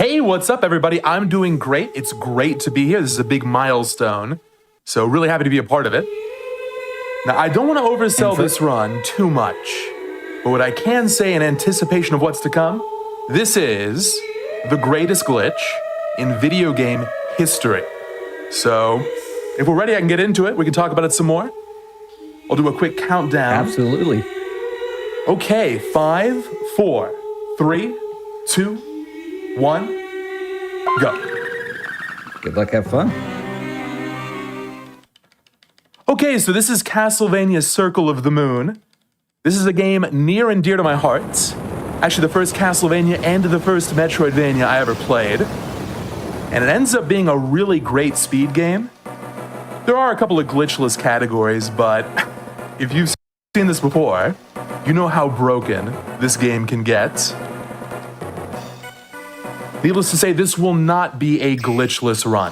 Hey, what's up, everybody? I'm doing great. It's great to be here. This is a big milestone, so really happy to be a part of it. Now, I don't want to oversell this run too much, but what I can say in anticipation of what's to come, this is the greatest glitch in video game history. So, if we're ready, I can get into it. We can talk about it some more. I'll do a quick countdown. Absolutely. Okay, 5, 4, 3, 2, 1, go. Good luck, have fun. Okay, so this is Castlevania Circle of the Moon. This is a game near and dear to my heart. Actually, the first Castlevania and the first Metroidvania I ever played. And it ends up being a really great speed game. There are a couple of glitchless categories, but if you've seen this before, you know how broken this game can get. Needless to say, this will not be a glitchless run.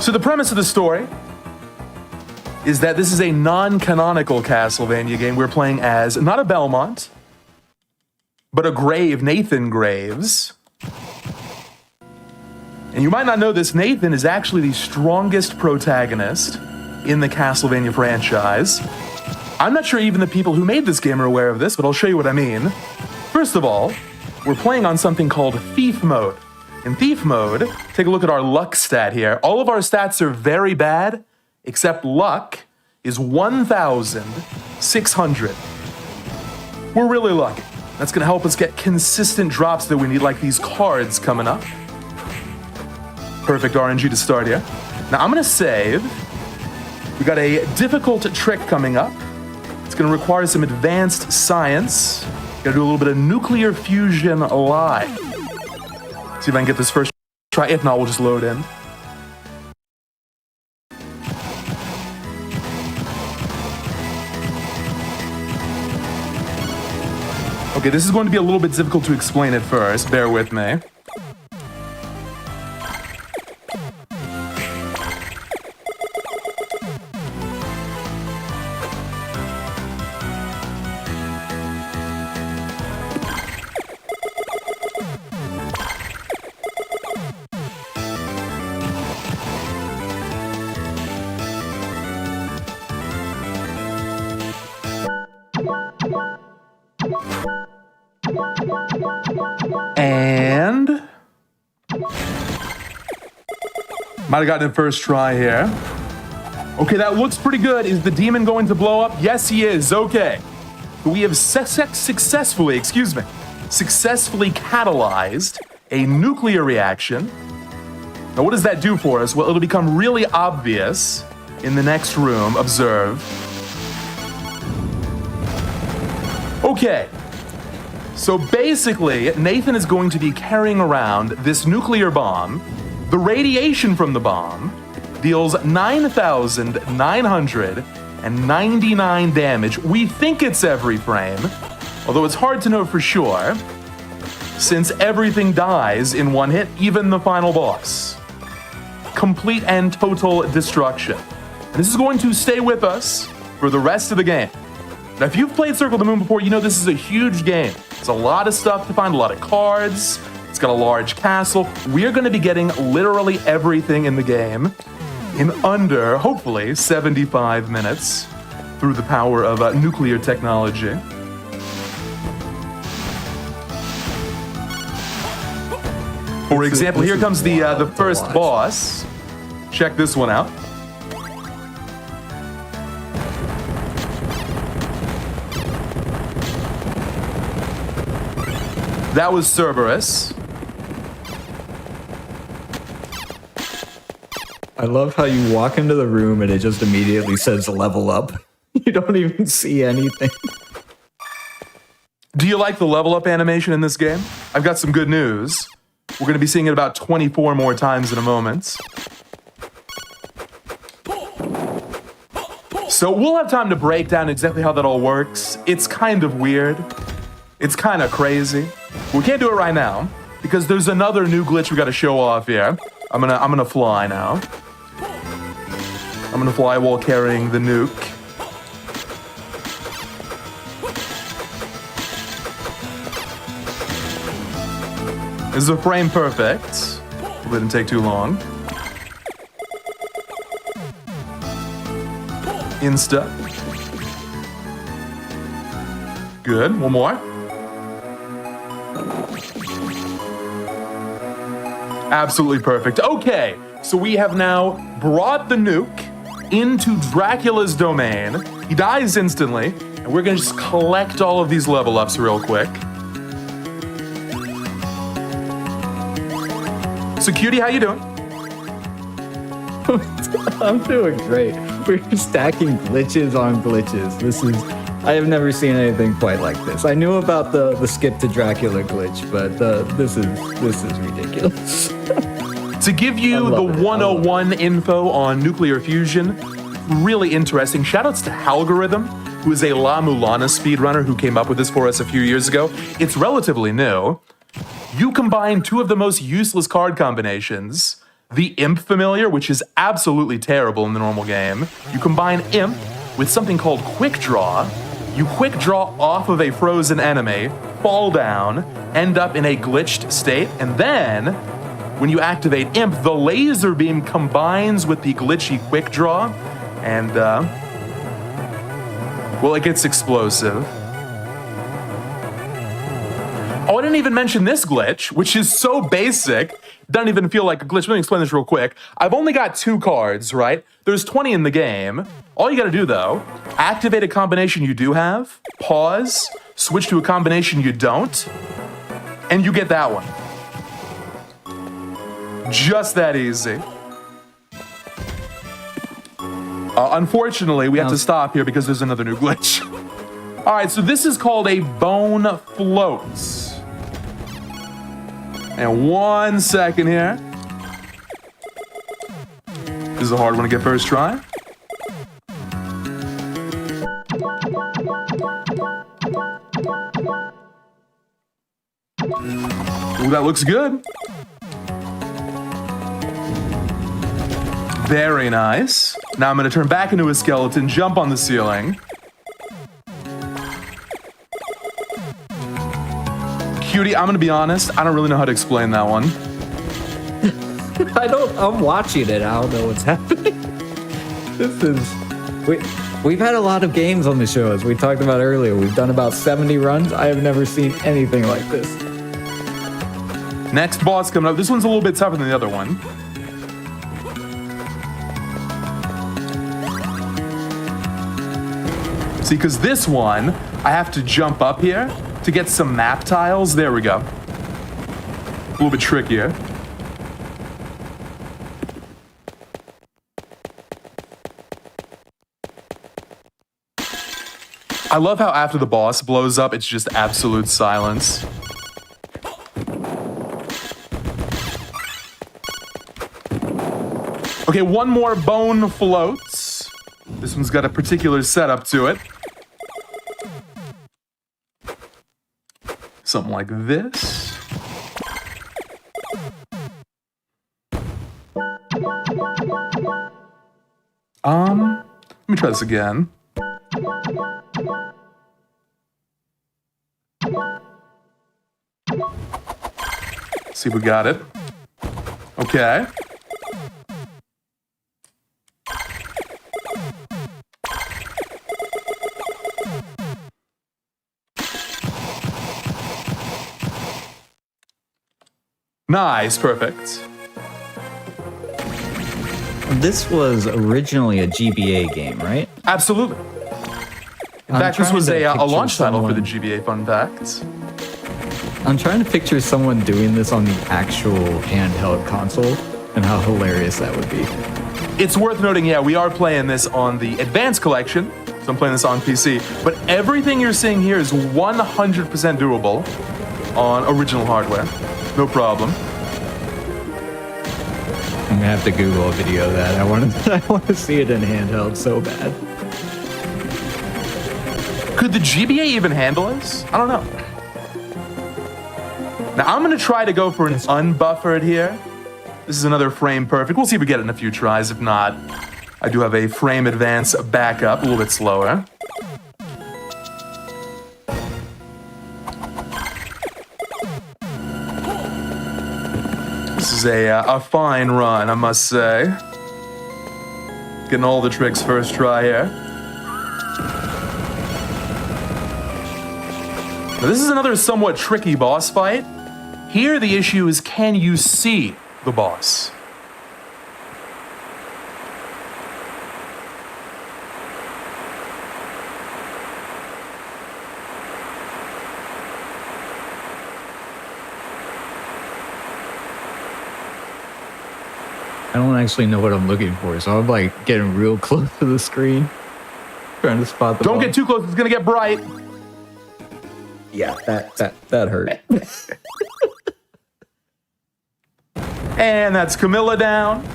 So the premise of the story is that this is a non-canonical Castlevania game. We're playing as not a Belmont, but a Grave, Nathan Graves. And you might not know this, Nathan is actually the strongest protagonist in the Castlevania franchise. I'm not sure even the people who made this game are aware of this, but I'll show you what I mean. First of all, we're playing on something called Thief Mode. In Thief Mode, take a look at our luck stat here. All of our stats are very bad, except luck is 1,600. We're really lucky. That's gonna help us get consistent drops that we need, like these cards coming up. Perfect RNG to start here. Now I'm gonna save. We got a difficult trick coming up. It's gonna require some advanced science. Gotta do a little bit of nuclear fusion live. See if I can get this first try. If not, we'll just load in. Okay, this is going to be a little bit difficult to explain at first. Bear with me. And might have gotten it first try here. Okay, that looks pretty good. Is the demon going to blow up? Yes, he is. Okay. We have successfully catalyzed a nuclear reaction. Now, what does that do for us? Well, it'll become really obvious in the next room. Observe. Okay. So basically, Nathan is going to be carrying around this nuclear bomb. The radiation from the bomb deals 9,999 damage. We think it's every frame, although it's hard to know for sure, since everything dies in one hit, even the final boss. Complete and total destruction. And this is going to stay with us for the rest of the game. Now, if you've played Circle of the Moon before, you know this is a huge game. It's a lot of stuff to find, a lot of cards. It's got a large castle. We're going to be getting literally everything in the game in under, hopefully, 75 minutes through the power of nuclear technology. For example, here comes the first boss. Check this one out. That was Cerberus. I love how you walk into the room and it just immediately says level up. You don't even see anything. Do you like the level up animation in this game? I've got some good news. We're going to be seeing it about 24 more times in a moment. So we'll have time to break down exactly how that all works. It's kind of weird. It's kind of crazy. We can't do it right now because there's another new glitch we got to show off here. I'm gonna fly now. I'm gonna fly while carrying the nuke. This is a frame perfect. It didn't take too long. Insta. Good. One more. Absolutely perfect. Okay, so we have now brought the nuke into Dracula's domain. He dies instantly, and we're gonna just collect all of these level ups real quick. So, Cutie, how you doing? I'm doing great. We're stacking glitches on glitches. I have never seen anything quite like this. I knew about the skip to Dracula glitch, but this is ridiculous. To give you the 101 info on nuclear fusion, really interesting. Shoutouts to Halgorithm, who is a La Mulana speedrunner who came up with this for us a few years ago. It's relatively new. You combine two of the most useless card combinations. The Imp Familiar, which is absolutely terrible in the normal game. You combine Imp with something called Quick Draw. You quick draw off of a frozen enemy, fall down, end up in a glitched state, and then, when you activate Imp, the laser beam combines with the glitchy quick draw, and, well, it gets explosive. Oh, I didn't even mention this glitch, which is so basic, doesn't even feel like a glitch. Let me explain this real quick. I've only got 2 cards, right? There's 20 in the game. All you gotta do, though, activate a combination you do have, pause, switch to a combination you don't, and you get that one. Just that easy. Unfortunately, we have to stop here because there's another new glitch. All right, so this is called a bone float. And 1 second here. This is a hard one to get first try. Ooh, that looks good. Very nice. Now I'm gonna turn back into a skeleton, jump on the ceiling. Cutie, I'm gonna be honest, I don't really know how to explain that one. I'm watching it, I don't know what's happening. We've had a lot of games on the show, as we talked about earlier. We've done about 70 runs. I have never seen anything like this. Next boss coming up. This one's a little bit tougher than the other one. See, because this one, I have to jump up here to get some map tiles. There we go. A little bit trickier. I love how after the boss blows up, it's just absolute silence. Okay, one more bone floats. This one's got a particular setup to it. Something like this. Let me try this again. See if we got it. Okay. Nice, perfect. This was originally a GBA game, right? Absolutely. In fact, this was a launch title for the GBA, fun fact. I'm trying to picture someone doing this on the actual handheld console and how hilarious that would be. It's worth noting, yeah, we are playing this on the Advanced Collection, so I'm playing this on PC, but everything you're seeing here is 100% doable on original hardware. No problem. I'm gonna have to Google a video of that. I want to see it in handheld so bad. Could the GBA even handle this? I don't know. Now I'm gonna try to go for an unbuffered here. This is another frame perfect. We'll see if we get it in a few tries. If not, I do have a frame advance backup, a little bit slower. This is a fine run, I must say. Getting all the tricks first try here. Now, this is another somewhat tricky boss fight. Here, the issue is, can you see the boss? I don't actually know what I'm looking for, so I'm like getting real close to the screen, trying to spot the. Don't get too close; it's gonna get bright. Yeah, that hurt. And that's Camilla down.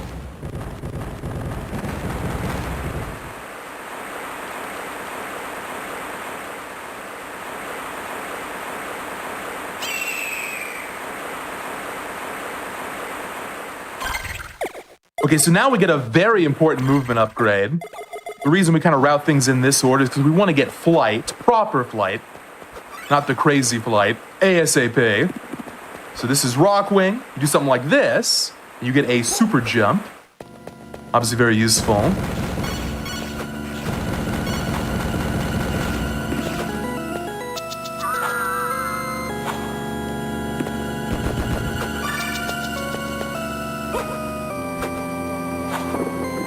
Okay, so now we get a very important movement upgrade. The reason we kind of route things in this order is because we want to get flight, proper flight, not the crazy flight, ASAP. So this is Rock Wing. You do something like this, you get a super jump. Obviously very useful.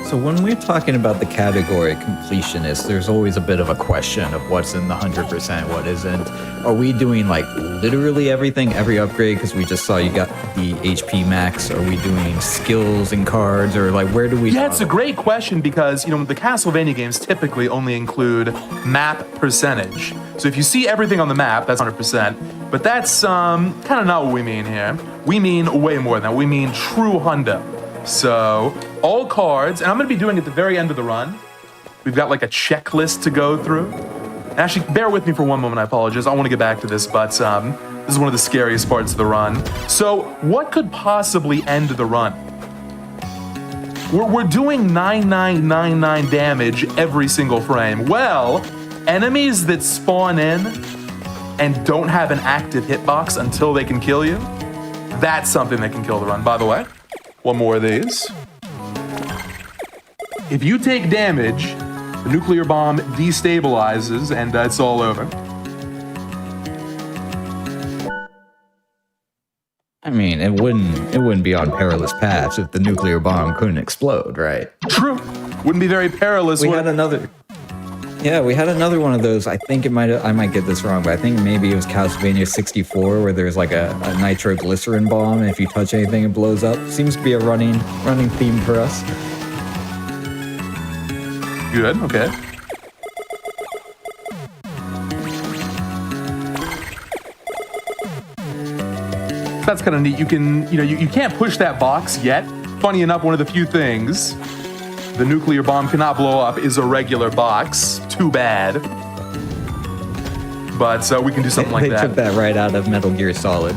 So when we're talking about the category completionist, there's always a bit of a question of what's in the 100%, what isn't. Are we doing like literally everything, every upgrade? Because we just saw you got the HP max. Are we doing skills and cards, or like where do we? Yeah, it's a great question because the Castlevania games typically only include map percentage. So if you see everything on the map, that's 100%. But that's kind of not what we mean here. We mean way more than that. We mean true hundo. So all cards, and I'm going to be doing it at the very end of the run. We've got like a checklist to go through. Actually, bear with me for one moment, I apologize. I want to get back to this, but this is one of the scariest parts of the run. So what could possibly end the run? We're doing 9999 damage every single frame. Well, enemies that spawn in and don't have an active hitbox until they can kill you, that's something that can kill the run, by the way. One more of these. If you take damage, the nuclear bomb destabilizes and it's all over. I mean, it wouldn't be on perilous paths if the nuclear bomb couldn't explode, right? True. Wouldn't be very perilous. We had another one of those. I think I might get this wrong, but I think maybe it was Castlevania 64, where there's like a nitroglycerin bomb, and if you touch anything, it blows up. Seems to be a running theme for us. Good, okay. That's kind of neat. You can, you can't push that box yet. Funny enough, one of the few things the nuclear bomb cannot blow up is a regular box. Too bad. But we can do something like that. They took that right out of Metal Gear Solid.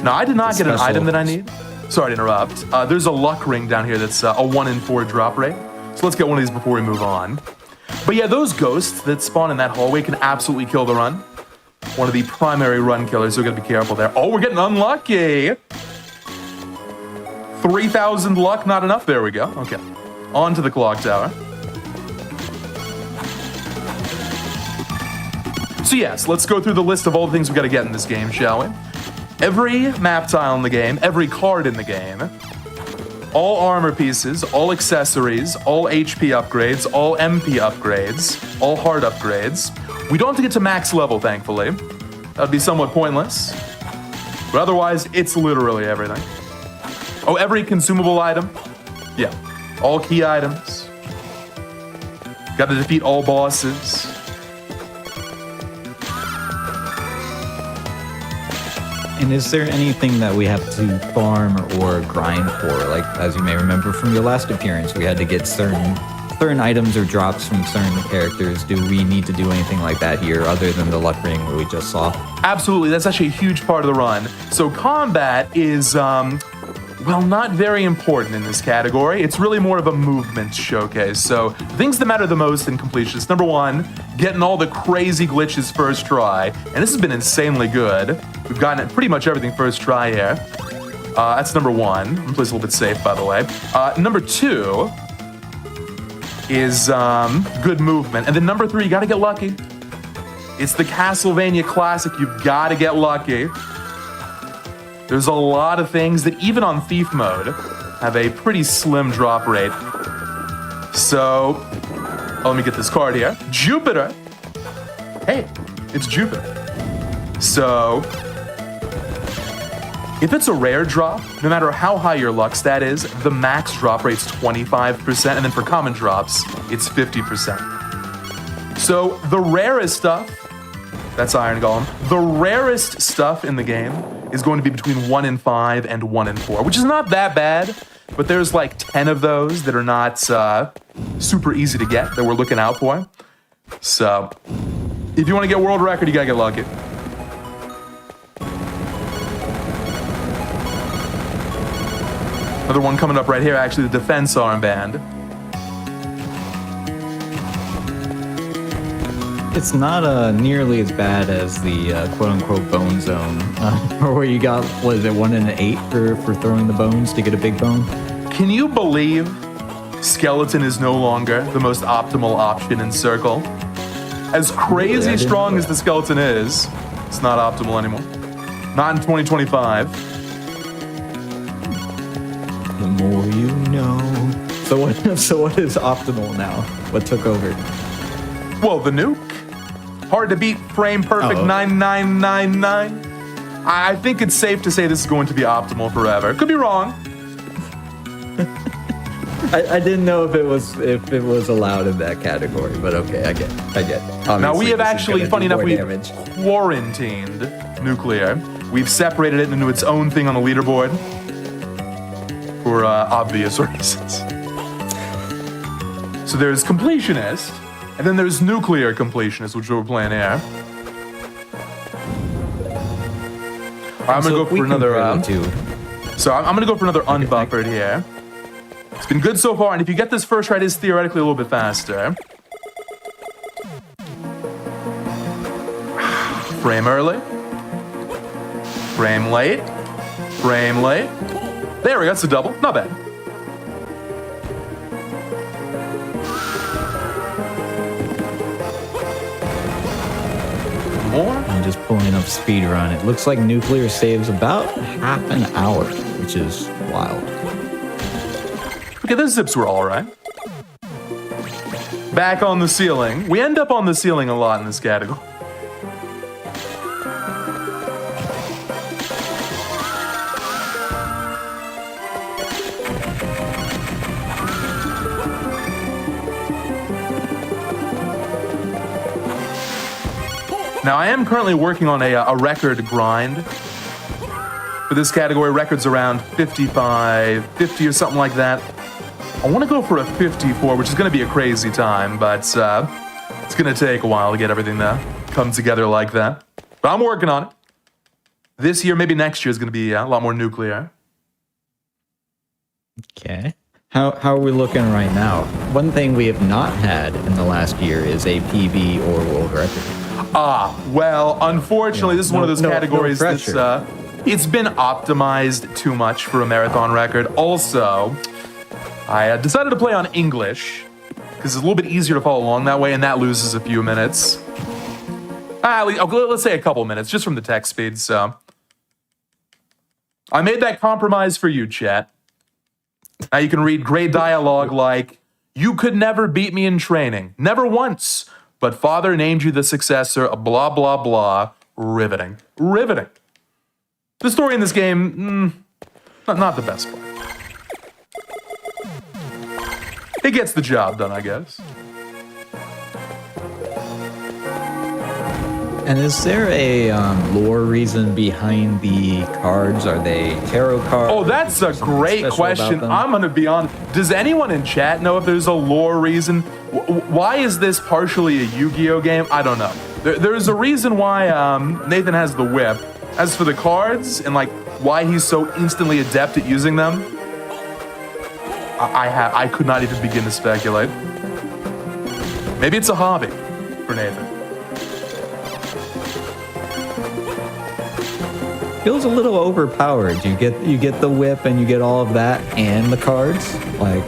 No, I did not get an item that I need. Sorry to interrupt. There's a luck ring down here that's a 1 in 4 drop rate. So let's get one of these before we move on. But yeah, those ghosts that spawn in that hallway can absolutely kill the run. One of the primary run killers, so we gotta be careful there. Oh, we're getting unlucky. 3,000 luck, not enough. There we go. Okay. On to the clock tower. So yes, let's go through the list of all the things we gotta get in this game, shall we? Every map tile in the game, every card in the game, all armor pieces, all accessories, all HP upgrades, all MP upgrades, all heart upgrades. We don't have to get to max level, thankfully. That would be somewhat pointless. But otherwise, it's literally everything. Oh, every consumable item? Yeah. All key items. Got to defeat all bosses. And is there anything that we have to farm or grind for? Like, as you may remember from your last appearance, we had to get certain items or drops from certain characters. Do we need to do anything like that here other than the luck ring that we just saw? Absolutely. That's actually a huge part of the run. So combat is, well, not very important in this category. It's really more of a movement showcase. So things that matter the most in completionists. Number one, getting all the crazy glitches first try. And this has been insanely good. We've gotten pretty much everything first try here. That's number 1. I'm gonna play this a little bit safe, by the way. Number 2 is good movement. And then number 3, you gotta get lucky. It's the Castlevania classic, you've gotta get lucky. There's a lot of things that even on Thief mode have a pretty slim drop rate. So, let me get this card here. Jupiter. Hey, it's Jupiter. So, if it's a rare drop, no matter how high your luck stat is, the max drop rate's 25%, and then for common drops, it's 50%. So, the rarest stuff, that's Iron Golem, the rarest stuff in the game is going to be between 1 in 5 and 1 in 4, which is not that bad, but there's like 10 of those that are not super easy to get that we're looking out for. So, if you want to get world record, you gotta get lucky. Another one coming up right here, actually, the defense armband. It's not nearly as bad as the quote-unquote bone zone, where you got, what is it, 1 in 8 for throwing the bones to get a big bone? Can you believe skeleton is no longer the most optimal option in Circle? As crazy strong as the skeleton is, it's not optimal anymore. Not in 2025. The more you know. So what is optimal now? What took over? Well, the nuke. Hard to beat, frame perfect, 9999. I think it's safe to say this is going to be optimal forever. Could be wrong. I didn't know if it was allowed in that category, but okay, I get it. Obviously, now we have actually, funny enough, we've damage. quarantined nuclear. We've separated it into its own thing on the leaderboard for obvious reasons. So there's completionist, and then there's nuclear completionist, which we're playing here. I'm gonna go for another. So I'm gonna go for another unbuffered here. It's been good so far, and if you get this first right, it's theoretically a little bit faster. Frame early. Frame late. Frame late. There we go, that's a double. Not bad. More? I'm just pulling up speedrun. It looks like nuclear saves about half an hour, which is wild. Okay, the zips were all right. Back on the ceiling. We end up on the ceiling a lot in this category. Now, I am currently working on a record grind for this category. Records around 55, 50 or something like that. I want to go for a 54, which is going to be a crazy time, but it's going to take a while to get everything to come together like that. But I'm working on it. This year, maybe next year, is going to be a lot more nuclear. Okay. How are we looking right now? One thing we have not had in the last year is a PB or world record. Well, unfortunately, this is one of those categories that's it's been optimized too much for a marathon record. Also, I decided to play on English because it's a little bit easier to follow along that way, and that loses a few minutes. Let's say a couple minutes just from the text speed. So I made that compromise for you, chat. Now you can read great dialogue like, "You could never beat me in training, never once, but father named you the successor, blah, blah, blah." Riveting. Riveting. The story in this game, not the best part. It gets the job done, I guess. And is there a lore reason behind the cards? Are they tarot cards? Oh, that's a great question. I'm going to be honest. Does anyone in chat know if there's a lore reason? Why is this partially a Yu-Gi-Oh game? I don't know. There's a reason why Nathan has the whip. As for the cards and like why he's so instantly adept at using them, I could not even begin to speculate. Maybe it's a hobby for Nathan. feels a little overpowered. You get the whip and you get all of that and the cards. Like,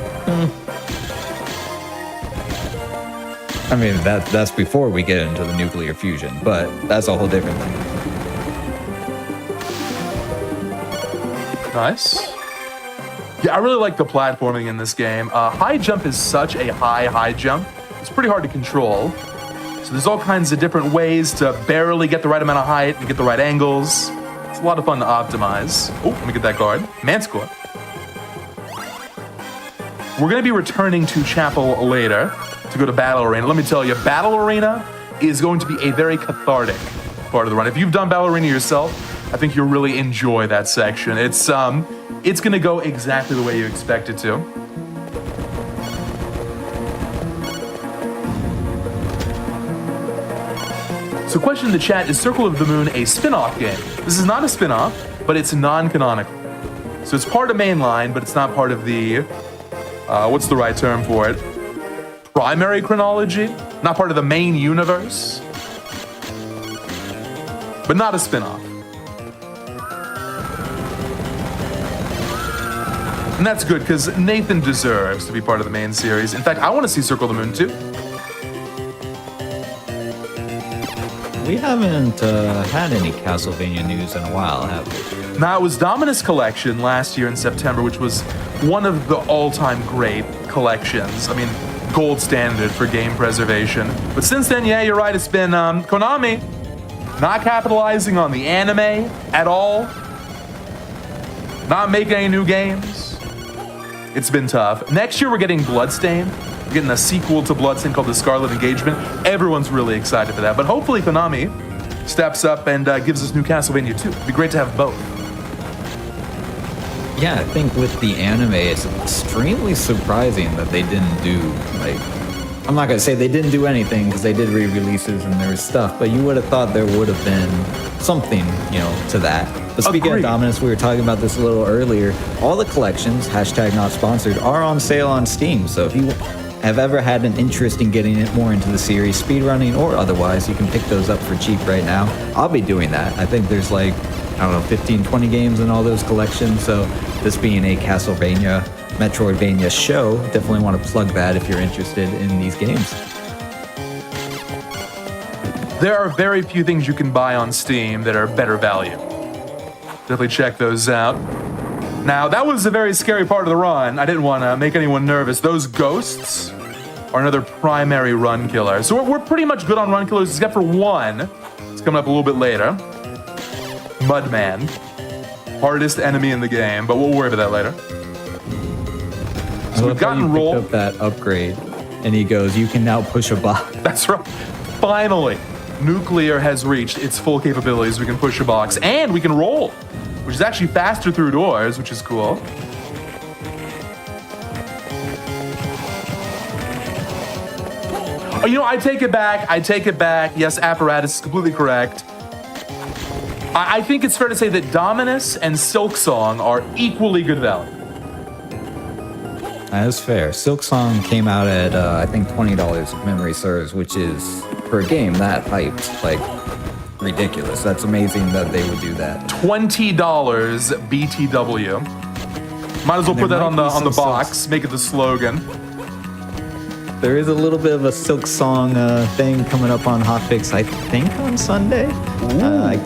I mean, that's before we get into the nuclear fusion, but that's a whole different thing. Nice. Yeah, I really like the platforming in this game. High jump is such a high jump. It's pretty hard to control. So there's all kinds of different ways to barely get the right amount of height and get the right angles. It's a lot of fun to optimize. Oh, let me get that card. Manticore. We're going to be returning to Chapel later to go to Battle Arena. Let me tell you, Battle Arena is going to be a very cathartic part of the run. If you've done Battle Arena yourself, I think you'll really enjoy that section. It's going to go exactly the way you expect it to. So question in the chat, is Circle of the Moon a spin-off game? This is not a spin-off, but it's non-canonical. So it's part of mainline, but it's not part of the, what's the right term for it? Primary chronology? Not part of the main universe? But not a spin-off. And that's good, because Nathan deserves to be part of the main series. In fact, I want to see Circle of the Moon too. We haven't had any Castlevania news in a while, have we? Now, it was Dominus Collection last year in September, which was one of the all-time great collections. I mean, gold standard for game preservation. But since then, yeah, you're right, it's been Konami not capitalizing on the anime at all. Not making any new games. It's been tough. Next year, we're getting Bloodstained. We're getting a sequel to Bloodstained called The Scarlet Engagement. Everyone's really excited for that. But hopefully Konami steps up and gives us new Castlevania 2. It'd be great to have both. Yeah, I think with the anime, it's extremely surprising that they didn't do, like, I'm not going to say they didn't do anything because they did re-releases and there was stuff, but you would have thought there would have been something, you know, to that. But speaking of Dominus, we were talking about this a little earlier. All the collections, hashtag not sponsored, are on sale on Steam. So if you have ever had an interest in getting it more into the series, speedrunning or otherwise, you can pick those up for cheap right now. I'll be doing that. I think there's like, I don't know, 15, 20 games in all those collections. So this being a Castlevania, Metroidvania show, definitely want to plug that if you're interested in these games. There are very few things you can buy on Steam that are better value. Definitely check those out. Now, that was a very scary part of the run. I didn't want to make anyone nervous. Those ghosts are another primary run killer. So we're pretty much good on run killers, except for one. It's coming up a little bit later. Mudman. Hardest enemy in the game, but we'll worry about that later. So we've gotten roll. Up that upgrade, and he goes, "You can now push a box." That's right. Finally, Nuclear has reached its full capabilities. We can push a box, and we can roll, which is actually faster through doors, which is cool. Oh, you know, I take it back. Yes, Apparatus is completely correct. I think it's fair to say that Dominus and Silksong are equally good value. That's fair. Silksong came out at, I think, $20 if memory serves, which is, for a game that hyped, like, ridiculous. That's amazing that they would do that. $20 BTW. Might as well put that on the box, make it the slogan. There is a little bit of a Silksong thing coming up on Hotfix, I think, on Sunday.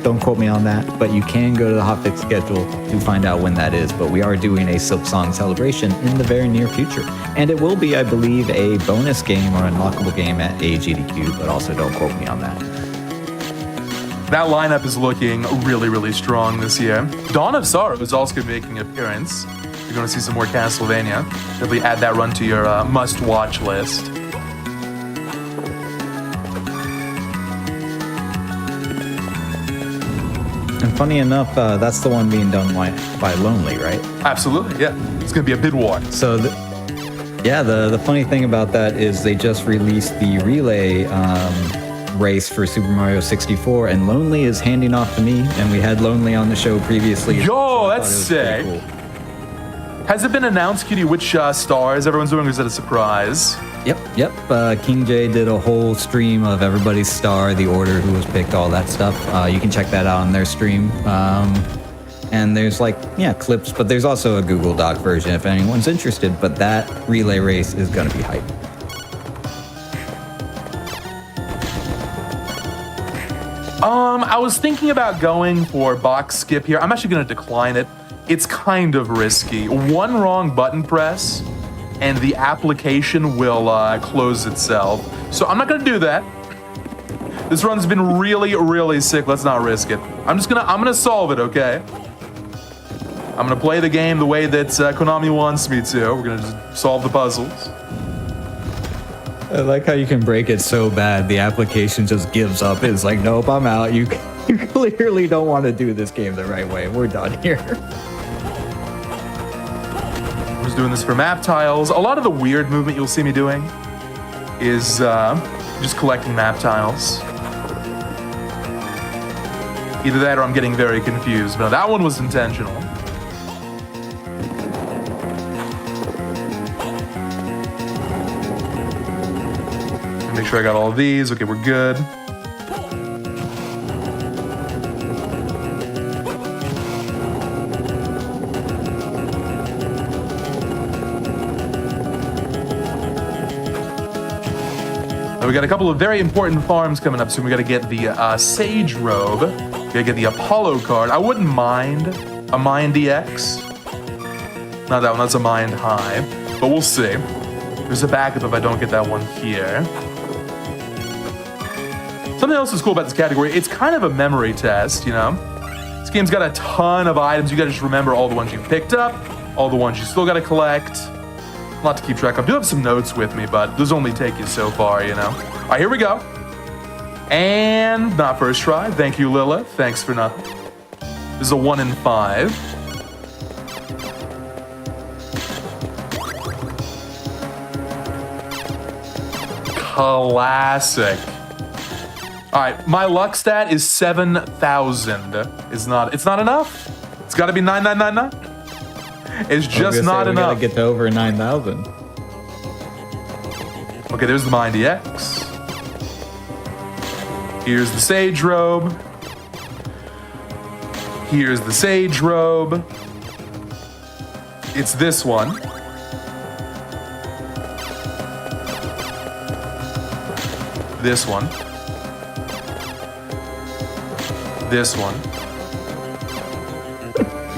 Don't quote me on that, but you can go to the Hotfix schedule to find out when that is. But we are doing a Silksong celebration in the very near future. And it will be, I believe, a bonus game or unlockable game at AGDQ, but also don't quote me on that. That lineup is looking really, really strong this year. Dawn of Sorrow is also going to be making an appearance. You're going to see some more Castlevania. Definitely add that run to your must-watch list. And funny enough, that's the one being done by Lonely, right? Absolutely, yeah. It's going to be a bid war. So, the funny thing about that is they just released the relay race for Super Mario 64, and Lonely is handing off to me, and we had Lonely on the show previously. Yo, that's sick. Cool. Has it been announced, Cutie, which stars everyone's doing, or is it a surprise? Yep. King J did a whole stream of everybody's star, the order, who was picked, all that stuff. You can check that out on their stream. And there's like, clips, but there's also a Google Doc version if anyone's interested. But that relay race is going to be hype. I was thinking about going for box skip here. I'm actually going to decline it. It's kind of risky. One wrong button press and the application will close itself. So I'm not going to do that. This run's been really, really sick. Let's not risk it. I'm gonna solve it, okay? I'm gonna play the game the way that Konami wants me to. We're gonna just solve the puzzles. I like how you can break it so bad the application just gives up. It's like, nope, I'm out. You clearly don't want to do this game the right way. We're done here. I'm just doing this for map tiles. A lot of the weird movement you'll see me doing is just collecting map tiles. Either that or I'm getting very confused. But no, that one was intentional. Make sure I got all of these. Okay, we're good. Now we got a couple of very important farms coming up soon. We got to get the Sage Robe. We got to get the Apollo card. I wouldn't mind a Mind DX. Not that one, that's a Mind High. But we'll see. There's a backup if I don't get that one here. Something else that's cool about this category, it's kind of a memory test, you know? This game's got a ton of items. You gotta just remember all the ones you picked up, all the ones you still gotta collect. A lot to keep track of. I do have some notes with me, but those only take you so far, you know? All right, here we go. And not first try. Thank you, Lilith. Thanks for nothing. This is a 1 in 5. Classic. All right, my luck stat is 7,000. It's not enough. It's got to be 9,999. It's just not enough. We gotta get to over 9,000. Okay, there's the Mind EX. Here's the Sage Robe. Here's the Sage Robe. It's this one. This one. This one.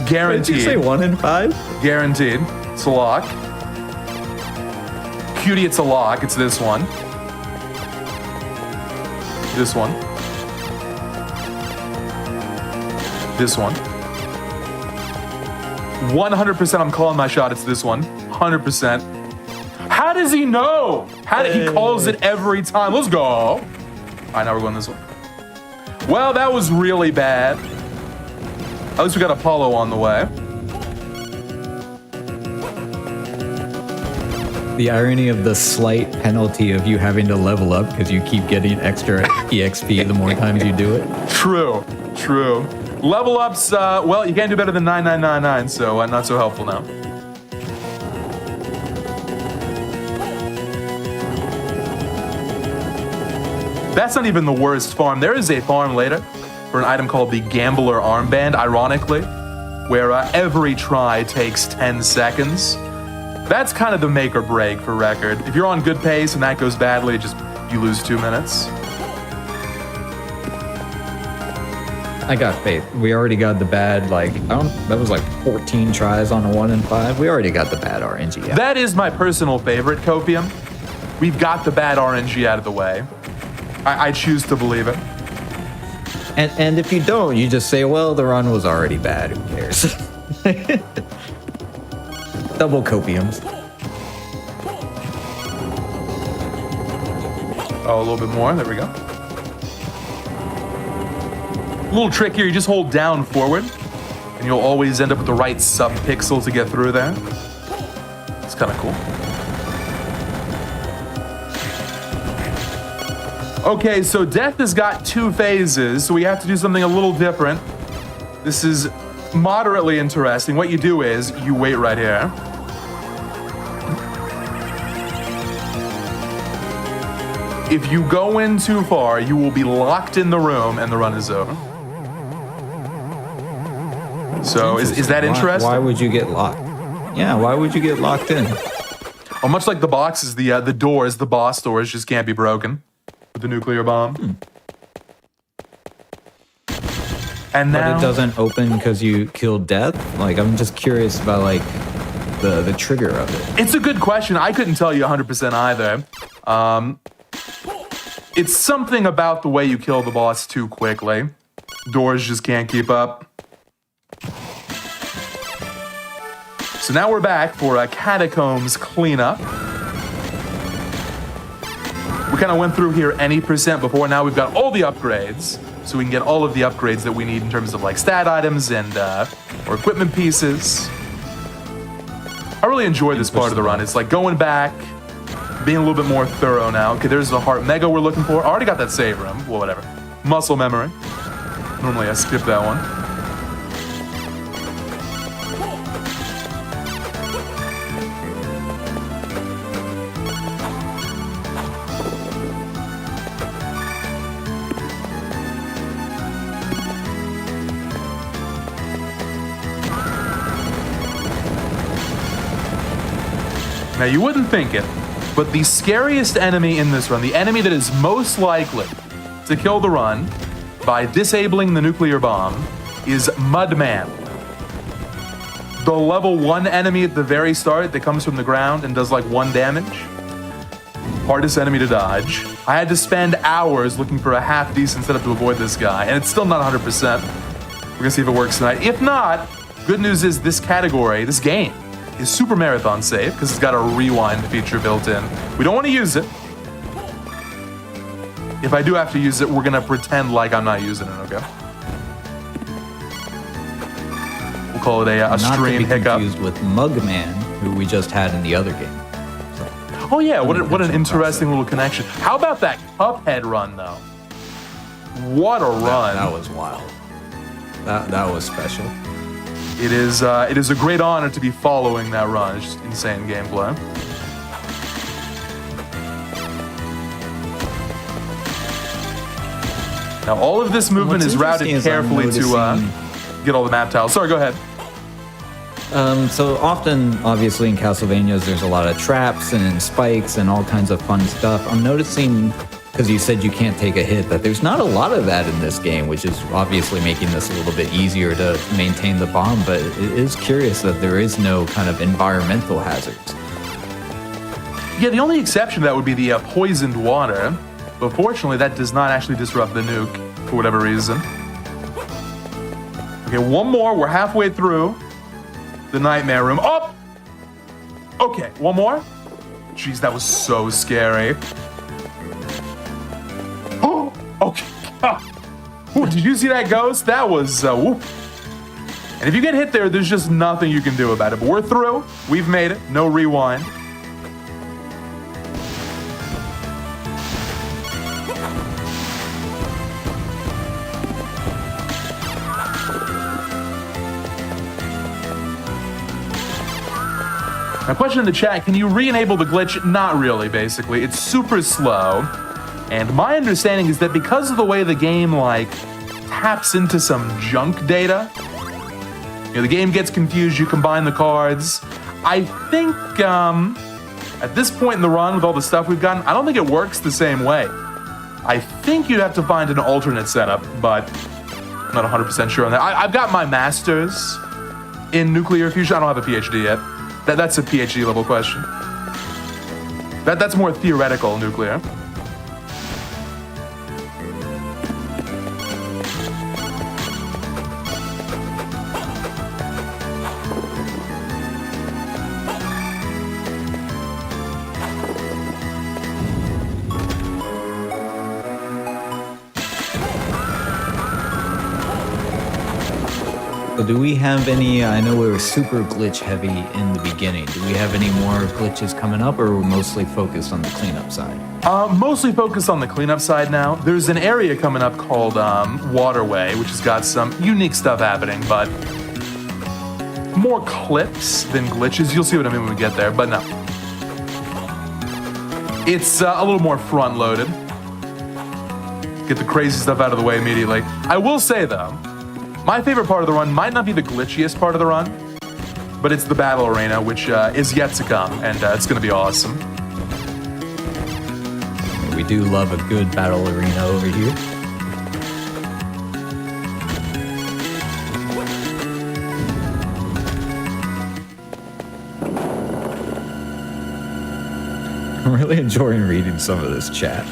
Guaranteed. Did you say 1 in 5? Guaranteed. It's a lock. Cutie, it's a lock. It's this one. This one. This one. 100% I'm calling my shot. It's this one. 100%. How does he know? He calls it every time. Let's go. All right, now we're going this way. Well, that was really bad. At least we got Apollo on the way. The irony of the slight penalty of you having to level up because you keep getting extra EXP the more times you do it. True. Level ups, well, you can't do better than 9999, so not so helpful now. That's not even the worst farm. There is a farm later for an item called the Gambler Armband, ironically, where every try takes 10 seconds. That's kind of the make or break for record. If you're on good pace and that goes badly, you lose 2 minutes. I got faith. We already got the bad, that was like 14 tries on a 1 in 5. We already got the bad RNG out. That is my personal favorite, Copium. We've got the bad RNG out of the way. I choose to believe it. And if you don't, you just say, well, the run was already bad. Who cares? Double copiums. Oh, a little bit more. There we go. A little trick here. You just hold down forward, and you'll always end up with the right sub-pixel to get through there. It's kind of cool. Okay, so Death has got 2 phases, so we have to do something a little different. This is moderately interesting. What you do is you wait right here. If you go in too far, you will be locked in the room and the run is over. So is that interesting? Why would you get locked? Yeah, why would you get locked in? Well, much like the boxes, the doors, the boss doors just can't be broken with the nuclear bomb. And now, But it doesn't open because you killed death? Like, I'm just curious about, like, the trigger of it. it's a good question. I couldn't tell you 100% either. It's something about the way you kill the boss too quickly. Doors just can't keep up. So now we're back for a catacombs cleanup. We kind of went through here any percent before. Now we've got all the upgrades, so we can get all of the upgrades that we need in terms of like stat items and or equipment pieces. I really enjoy this part of the run. It's like going back, being a little bit more thorough now. Okay, there's the heart mega we're looking for. I already got that save room. Well, whatever. Muscle memory. Normally I skip that one. Now, you wouldn't think it, but the scariest enemy in this run, the enemy that is most likely to kill the run by disabling the nuclear bomb, is Mudman. The level 1 enemy at the very start that comes from the ground and does like 1 damage. Hardest enemy to dodge. I had to spend hours looking for a half decent setup to avoid this guy, and it's still not 100%. We're gonna see if it works tonight. If not, good news is this category, this game, is super marathon safe because it's got a rewind feature built in. We don't want to use it. If I do have to use it, we're gonna pretend like I'm not using it, okay? We'll call it a stream hiccup. Not to be confused with Mugman, who we just had in the other game. So, oh yeah, what an interesting little connection. How about that Cuphead run though? What a run! That was wild. That was special. It is a great honor to be following that run. It's just insane gameplay. Now all of this movement is routed carefully to get all the map tiles. Sorry, go ahead. So often, obviously in Castlevanias, there's a lot of traps and spikes and all kinds of fun stuff. I'm noticing, because you said you can't take a hit, that there's not a lot of that in this game, which is obviously making this a little bit easier to maintain the bomb, but it is curious that there is no kind of environmental hazards. Yeah, the only exception to that would be the poisoned water, but fortunately that does not actually disrupt the nuke for whatever reason. Okay, one more. We're halfway through the nightmare room. Oh! Okay, one more. Jeez, that was so scary. Oh, okay. Ooh, did you see that ghost? That was, whoop. And if you get hit there, there's just nothing you can do about it. But we're through. We've made it. No rewind. Now, question in the chat, can you re-enable the glitch? Not really, basically. It's super slow. And my understanding is that because of the way the game, like, taps into some junk data, you know, the game gets confused, you combine the cards. I think, at this point in the run, with all the stuff we've gotten, I don't think it works the same way. I think you'd have to find an alternate setup, but I'm not 100% sure on that. I've got my master's in nuclear fusion. I don't have a PhD yet. That's a PhD level question. That's more theoretical nuclear. So do we have any, I know we were super glitch heavy in the beginning. Do we have any more glitches coming up, or are we mostly focused on the cleanup side? Mostly focused on the cleanup side now. There's an area coming up called Waterway, which has got some unique stuff happening, but more clips than glitches. You'll see what I mean when we get there, but no. It's a little more front-loaded. Get the crazy stuff out of the way immediately. I will say, though, my favorite part of the run might not be the glitchiest part of the run, but it's the battle arena, which is yet to come, and it's going to be awesome. We do love a good battle arena over here. I'm really enjoying reading some of this chat.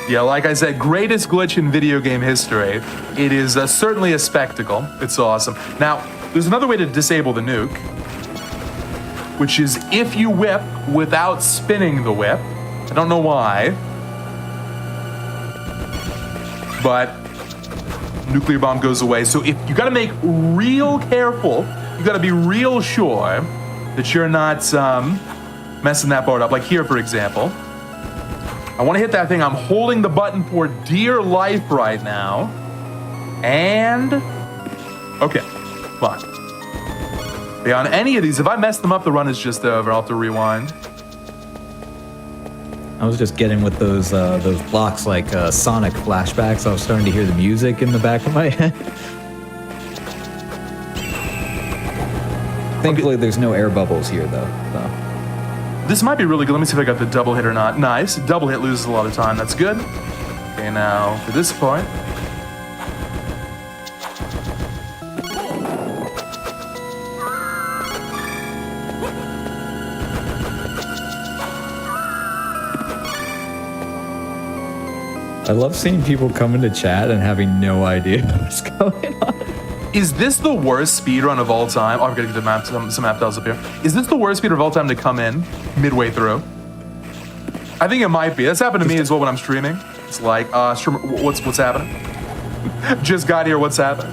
Yeah, like I said, greatest glitch in video game history. It is certainly a spectacle. It's awesome. Now, there's another way to disable the nuke, which is if you whip without spinning the whip. I don't know why, but nuclear bomb goes away. So if you got to make real careful, you got to be real sure that you're not messing that board up. Like here, for example, I want to hit that thing. I'm holding the button for dear life right now, and okay, fine. Yeah, on any of these, if I mess them up, the run is just over. I'll have to rewind. I was just getting with those blocks like Sonic flashbacks. I was starting to hear the music in the back of my head. Thankfully, there's no air bubbles here, though. So. This might be really good. Let me see if I got the double hit or not. Nice. Double hit loses a lot of time. That's good. Okay, now for this point. I love seeing people come into chat and having no idea what's going on. Is this the worst speedrun of all time? Oh, I'm gonna get the map, some map tiles up here. Is this the worst speedrun of all time to come in midway through? I think it might be. That's happened to me as well when I'm streaming. It's like, what's happening? Just got here, what's happening?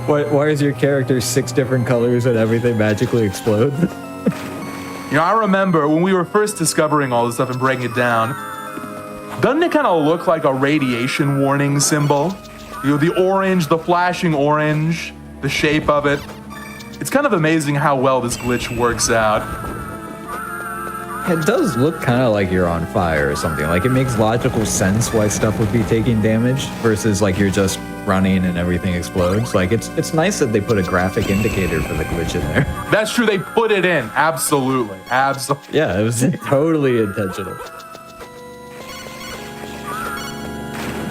Why is your character 6 different colors and everything magically explodes? You know, I remember when we were first discovering all this stuff and breaking it down, doesn't it kind of look like a radiation warning symbol? You know, the orange, the flashing orange, the shape of it. It's kind of amazing how well this glitch works out. It does look kind of like you're on fire or something. Like, it makes logical sense why stuff would be taking damage versus like you're just running and everything explodes. Like, it's nice that they put a graphic indicator for the glitch in there. That's true, they put it in. Absolutely. Absolutely. Yeah, it was totally intentional.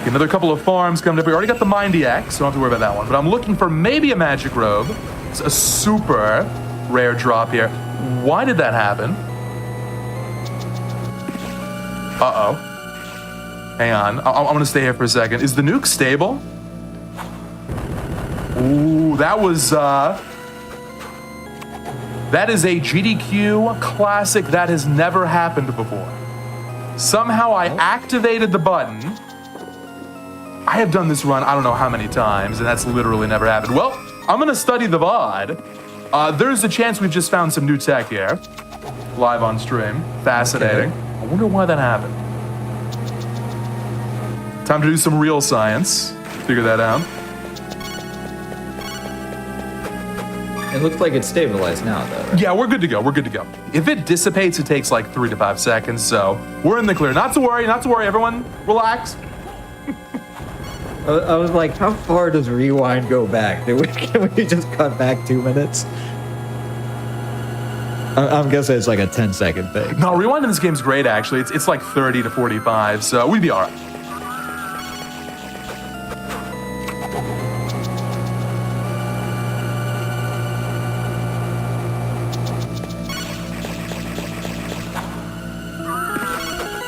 Another couple of farms coming up. We already got the Mindy X, so don't have to worry about that one. But I'm looking for maybe a magic robe. It's a super rare drop here. Why did that happen? Uh-oh. Hang on. I'm going to stay here for a second. Is the nuke stable? Ooh, that was... that is a GDQ classic that has never happened before. Somehow I activated the button... I have done this run I don't know how many times, and that's literally never happened. Well, I'm gonna study the VOD. There's a chance we've just found some new tech here. Live on stream. Fascinating. Okay. I wonder why that happened. Time to do some real science. Figure that out. It looks like it's stabilized now, though, right? Yeah, we're good to go. We're good to go. If it dissipates, it takes like 3 to 5 seconds, so we're in the clear. Not to worry, everyone. Relax. I was like, how far does rewind go back? Can we just cut back 2 minutes? I'm guessing it's like a 10-second thing. No, rewind in this game's great, actually. It's like 30 to 45, so we'd be all right.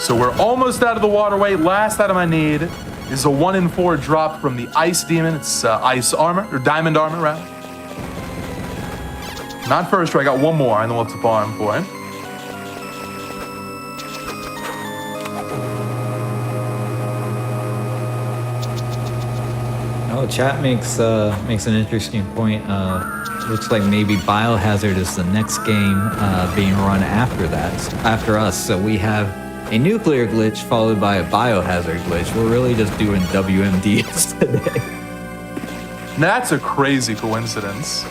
So we're almost out of the waterway. Last item I need is a 1 in 4 drop from the Ice Demon. It's ice armor, or diamond armor, rather. Not first try, I got one more, and then we'll have to farm for it. Oh, chat makes an interesting point. Looks like maybe Biohazard is the next game being run after that, after us. So we have a nuclear glitch followed by a biohazard glitch. We're really just doing WMDs today. Now, that's a crazy coincidence.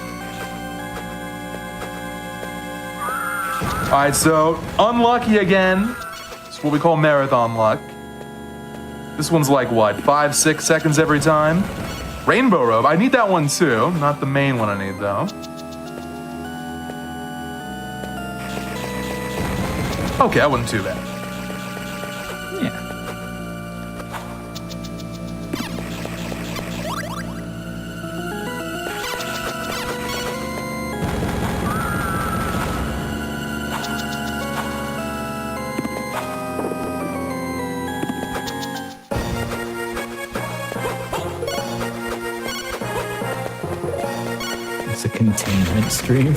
All right, so unlucky again. It's what we call marathon luck. This one's like what, 5-6 seconds every time? Rainbow robe, I need that one too. Not the main one I need though. Okay, that wasn't too bad. Yeah. It's a containment stream.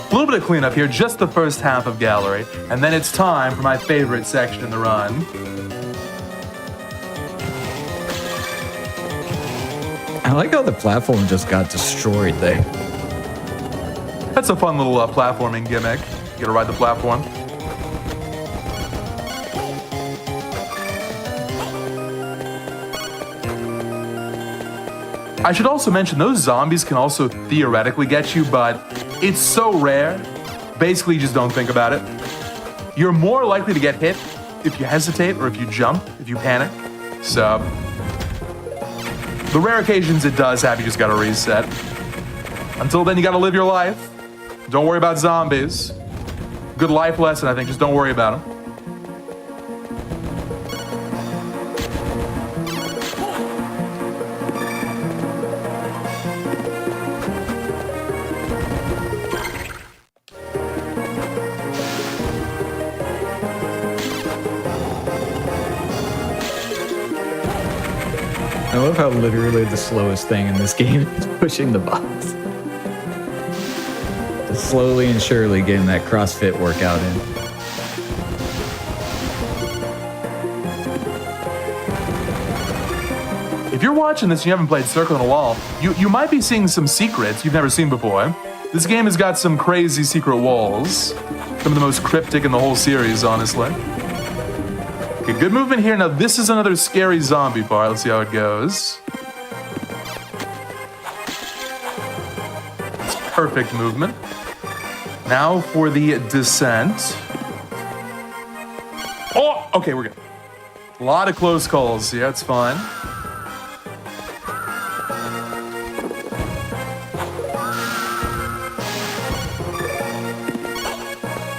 A little bit of cleanup here, just the first half of gallery, and then it's time for my favorite section in the run. I like how the platform just got destroyed there. That's a fun little platforming gimmick. You gotta ride the platform. I should also mention those zombies can also theoretically get you, but it's so rare. Basically, just don't think about it. You're more likely to get hit if you hesitate or if you jump, if you panic. So, the rare occasions it does have, you just gotta reset. Until then, you gotta live your life. Don't worry about zombies. Good life lesson, I think, just don't worry about them. I love how literally the slowest thing in this game is pushing the box. Just slowly and surely getting that CrossFit workout in. If you're watching this and you haven't played Circle on a Wall, you might be seeing some secrets you've never seen before. This game has got some crazy secret walls. Some of the most cryptic in the whole series, honestly. Okay, good movement here. Now, this is another scary zombie part. Let's see how it goes. It's perfect movement. Now for the descent. Oh, okay, we're good. A lot of close calls. Yeah, it's fine.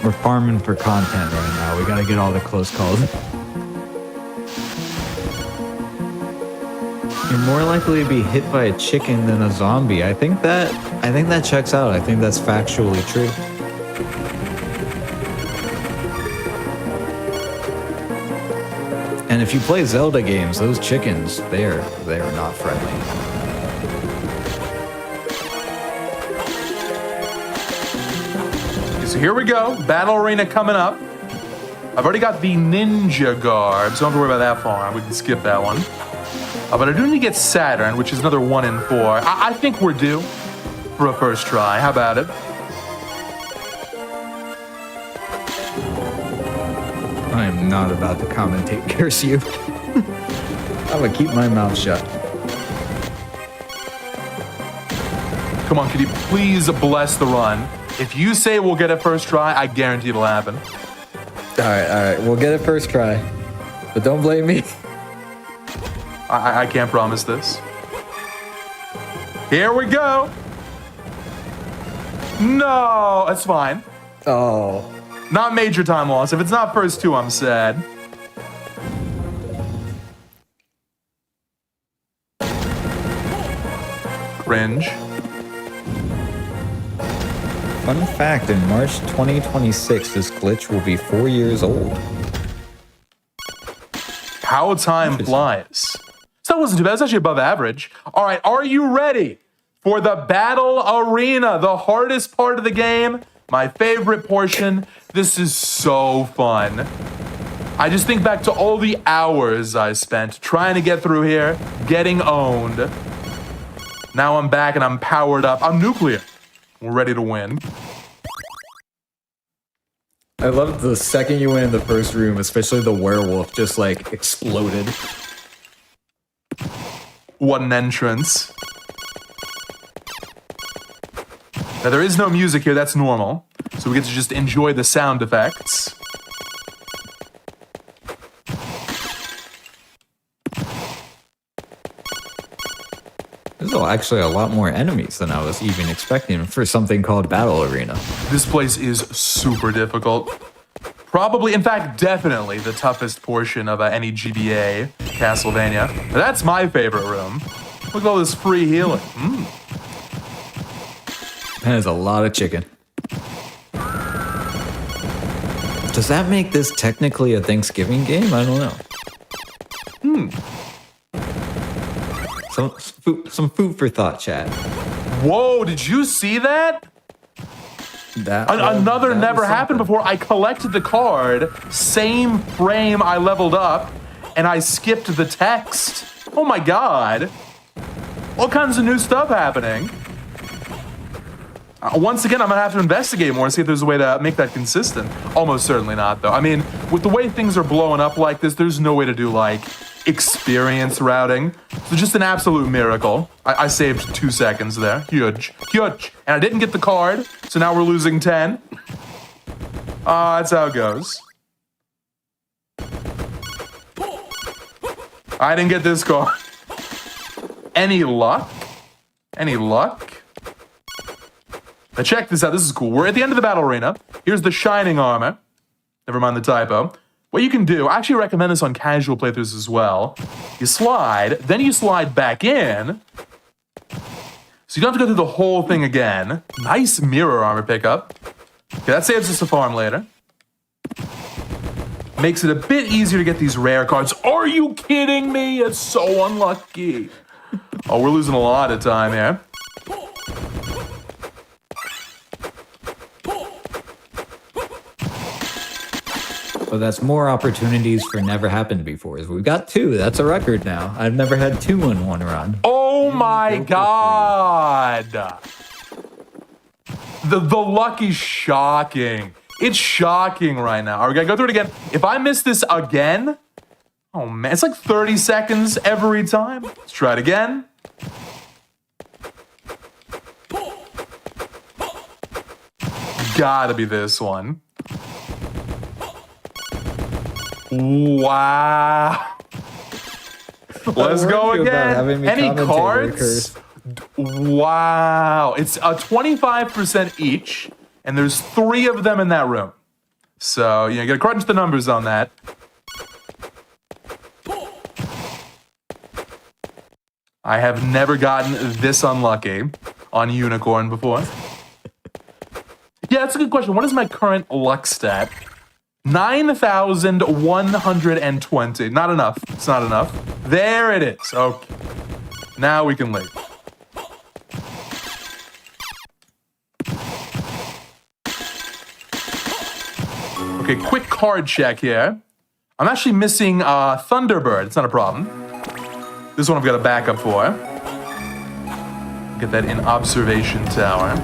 We're farming for content right now. We gotta get all the close calls. You're more likely to be hit by a chicken than a zombie. I think that checks out. I think that's factually true. And if you play Zelda games, those chickens, they're not friendly. So here we go. Battle Arena coming up. I've already got the ninja garb, so don't have to worry about that far. We can skip that one. But I do need to get Saturn, which is another 1 in 4. I think we're due for a first try. How about it? I am not about to commentate Curse You. I'm gonna keep my mouth shut. Come on, could you please bless the run? If you say we'll get it first try, I guarantee it'll happen. All right. We'll get it first try. But don't blame me. I can't promise this. Here we go. No, that's fine. Oh. Not major time loss. If it's not first 2, I'm sad. Cringe. Fun fact, in March 2026, this glitch will be 4 years old. How time flies. So that wasn't too bad. That's actually above average. All right, are you ready for the battle arena, the hardest part of the game? My favorite portion. This is so fun. I just think back to all the hours I spent trying to get through here, getting owned. Now I'm back and I'm powered up. I'm nuclear. We're ready to win. I love the second you went in the first room, especially the werewolf just like exploded. What an entrance. Now there is no music here, that's normal. So we get to just enjoy the sound effects. There's actually a lot more enemies than I was even expecting for something called Battle Arena. This place is super difficult. Probably, in fact, definitely the toughest portion of any GBA Castlevania. That's my favorite room. Look at all this free healing. That is a lot of chicken. Does that make this technically a Thanksgiving game? I don't know. Some food for thought, chat. Whoa, did you see that? Another never happened before. I collected the card, same frame I leveled up, and I skipped the text. Oh my god. All kinds of new stuff happening. Once again, I'm gonna have to investigate more and see if there's a way to make that consistent. Almost certainly not, though. I mean, with the way things are blowing up like this, there's no way to do, like, experience routing. So just an absolute miracle. I saved 2 seconds there. Huge. Huge. And I didn't get the card, so now we're losing 10. That's how it goes. I didn't get this card. Any luck? Any luck? Now check this out. This is cool. We're at the end of the battle arena. Here's the shining armor. Never mind the typo. What you can do, I actually recommend this on casual playthroughs as well. You slide, then you slide back in. So you don't have to go through the whole thing again. Nice mirror armor pickup. Okay, that saves us a farm later. Makes it a bit easier to get these rare cards. Are you kidding me? It's so unlucky. Oh, we're losing a lot of time here. So that's more opportunities for never happened before. We've got 2. That's a record now. I've never had 2 in one run. Oh my god! The luck is shocking. It's shocking right now. Are we gonna go through it again? If I miss this again, oh man, it's like 30 seconds every time. Let's try it again. Gotta be this one. Wow. Let's go again. Any cards? Wow. It's a 25% each, and there's 3 of them in that room. So, you gotta crunch the numbers on that. I have never gotten this unlucky on Unicorn before. Yeah, that's a good question. What is my current luck stat? 9,120. Not enough. It's not enough. There it is. Okay. Now we can leave. Okay, quick card check here. I'm actually missing Thunderbird. It's not a problem. This one I've got a backup for. Get that in Observation Tower.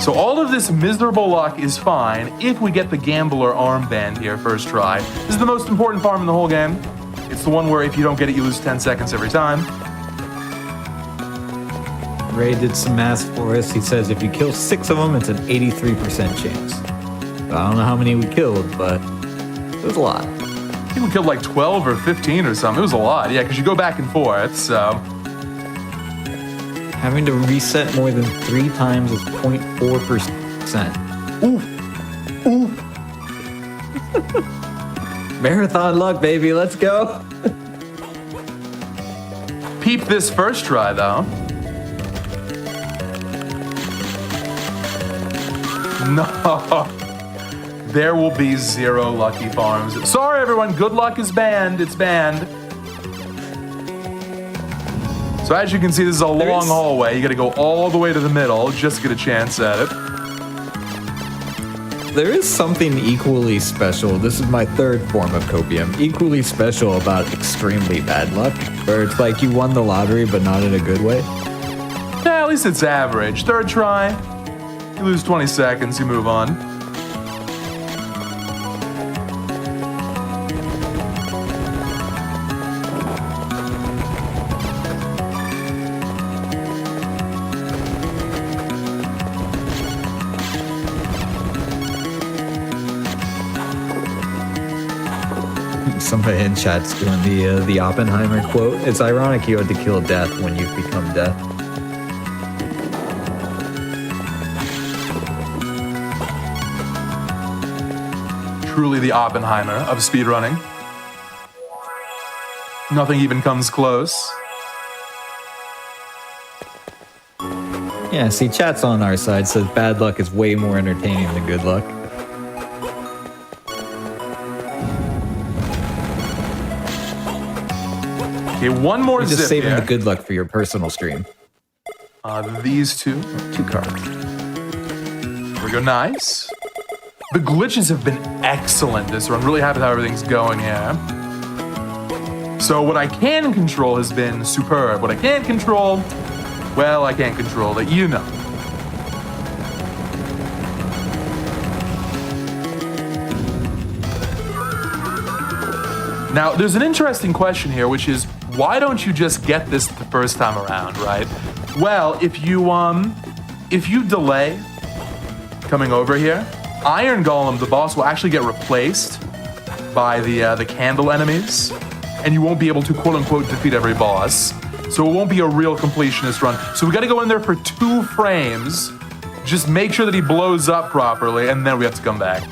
So all of this miserable luck is fine if we get the Gambler armband here first try. This is the most important farm in the whole game. It's the one where if you don't get it, you lose 10 seconds every time. Ray did some math for us. He says if you kill 6 of them, it's an 83% chance. I don't know how many we killed, but it was a lot. I think we killed like 12 or 15 or something. It was a lot, yeah, because you go back and forth, so... Having to reset more than 3 times is 0.4%. Oof. Oof. Marathon luck, baby. Let's go. Peep this first try, though. No. There will be 0 lucky farms. Sorry, everyone. Good luck is banned. It's banned. So as you can see, this is a long is- hallway. You gotta go all the way to the middle just to get a chance at it. There is something equally special. This is my third form of copium. Equally special about extremely bad luck, where it's like you won the lottery, but not in a good way. Yeah, at least it's average. Third try, you lose 20 seconds, you move on. Somebody in chat's doing the Oppenheimer quote. It's ironic you had to kill death when you've become death. Truly the Oppenheimer of speedrunning. Nothing even comes close. Yeah, see, chat's on our side, says bad luck is way more entertaining than good luck. Okay, one more You're zip just saving here. the good luck for your personal stream. These two. 2 cards. Here we go, nice. The glitches have been excellent this run. Really happy how everything's going here. So what I can control has been superb. What I can't control, well, I can't control it, you know. Now, there's an interesting question here, which is, why don't you just get this the first time around, right? Well, if you delay coming over here, Iron Golem, the boss, will actually get replaced by the candle enemies, and you won't be able to quote-unquote defeat every boss. So it won't be a real completionist run. So we gotta go in there for 2 frames, just make sure that he blows up properly, and then we have to come back.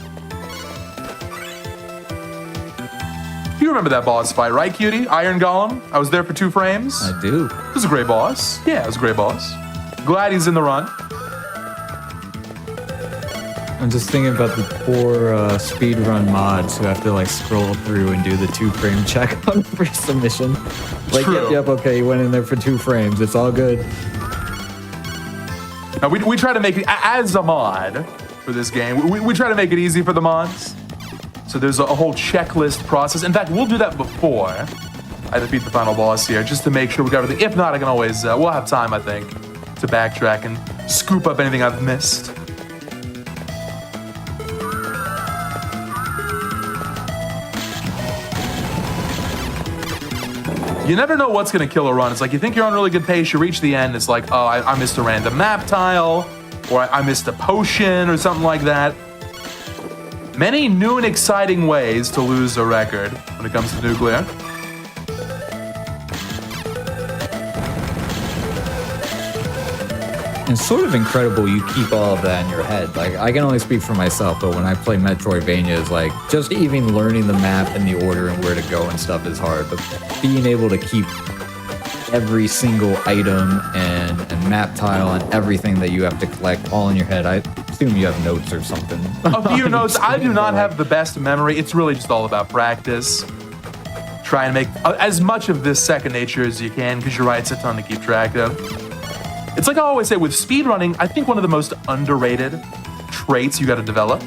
You remember that boss fight, right, cutie? Iron Golem? I was there for 2 frames. I do. It was a great boss. Yeah, it was a great boss. Glad he's in the run. I'm just thinking about the poor speedrun mods who have to like scroll through and do the 2-frame check on the first submission. Like, True. yep, okay, you went in there for 2 frames. It's all good. Now, we try to make it, as a mod for this game, we try to make it easy for the mods. So there's a whole checklist process. In fact, we'll do that before I defeat the final boss here, just to make sure we got everything. If not, I can always, we'll have time, I think, to backtrack and scoop up anything I've missed. You never know what's gonna kill a run. It's like you think you're on really good pace, you reach the end, it's like, oh, I missed a random map tile, or I missed a potion or something like that. Many new and exciting ways to lose a record when it comes to nuclear. It's sort of incredible you keep all of that in your head. Like, I can only speak for myself, but when I play Metroidvanias, like, just even learning the map and the order and where to go and stuff is hard. But being able to keep every single item and map tile and everything that you have to collect all in your head, I assume you have notes or something. A few notes. I do not have the best memory. It's really just all about practice. Try and make as much of this second nature as you can, because you're right, it's a ton to keep track of. It's like I always say, with speedrunning, I think one of the most underrated traits you got to develop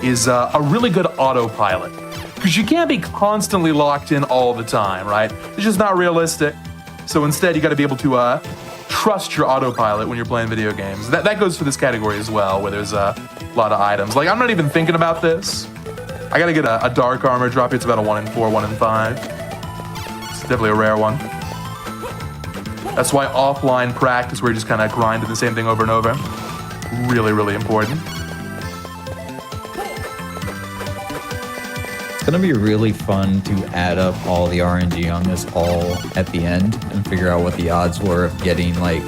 is a really good autopilot. Because you can't be constantly locked in all the time, right? It's just not realistic. So instead, you got to be able to trust your autopilot when you're playing video games. That goes for this category as well, where there's a lot of items. Like, I'm not even thinking about this. I got to get a dark armor drop. It's about a 1 in 4, 1 in 5. It's definitely a rare one. That's why offline practice, where you're just kind of grinding the same thing over and over, really, really important. It's gonna be really fun to add up all the RNG on this all at the end and figure out what the odds were of getting like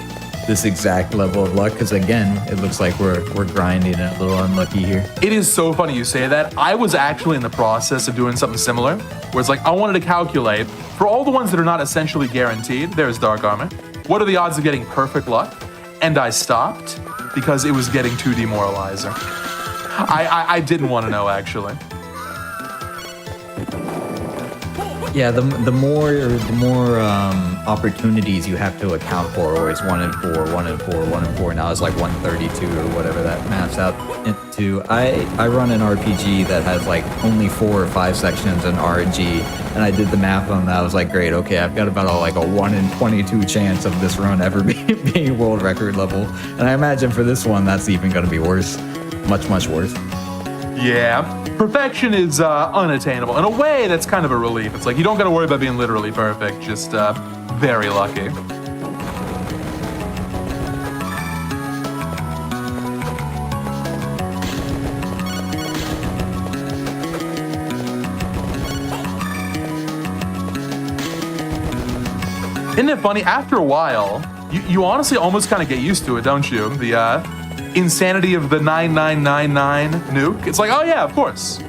this exact level of luck. Because again, it looks like we're grinding and a little unlucky here. It is so funny you say that. I was actually in the process of doing something similar, where it's like I wanted to calculate for all the ones that are not essentially guaranteed. There's dark armor. What are the odds of getting perfect luck? And I stopped because it was getting too demoralizing. I didn't want to know, actually. Yeah, the more opportunities you have to account for, or it's 1 in 4, 1 in 4, 1 in 4. Now it's like 132 or whatever that maps out into. I run an RPG that has like only 4 or 5 sections in RNG, and I did the math on that. I was like, great, okay, I've got about a 1 in 22 chance of this run ever being world record level. And I imagine for this one, that's even going to be worse, much worse. Yeah, perfection is unattainable. In a way, that's kind of a relief. It's like you don't got to worry about being literally perfect, just very lucky. Isn't it funny? After a while, you honestly almost kind of get used to it, don't you? The insanity of the 9999 nuke. It's like, oh yeah, of course.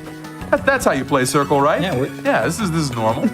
That's how you play Circle, right? Yeah, this is normal.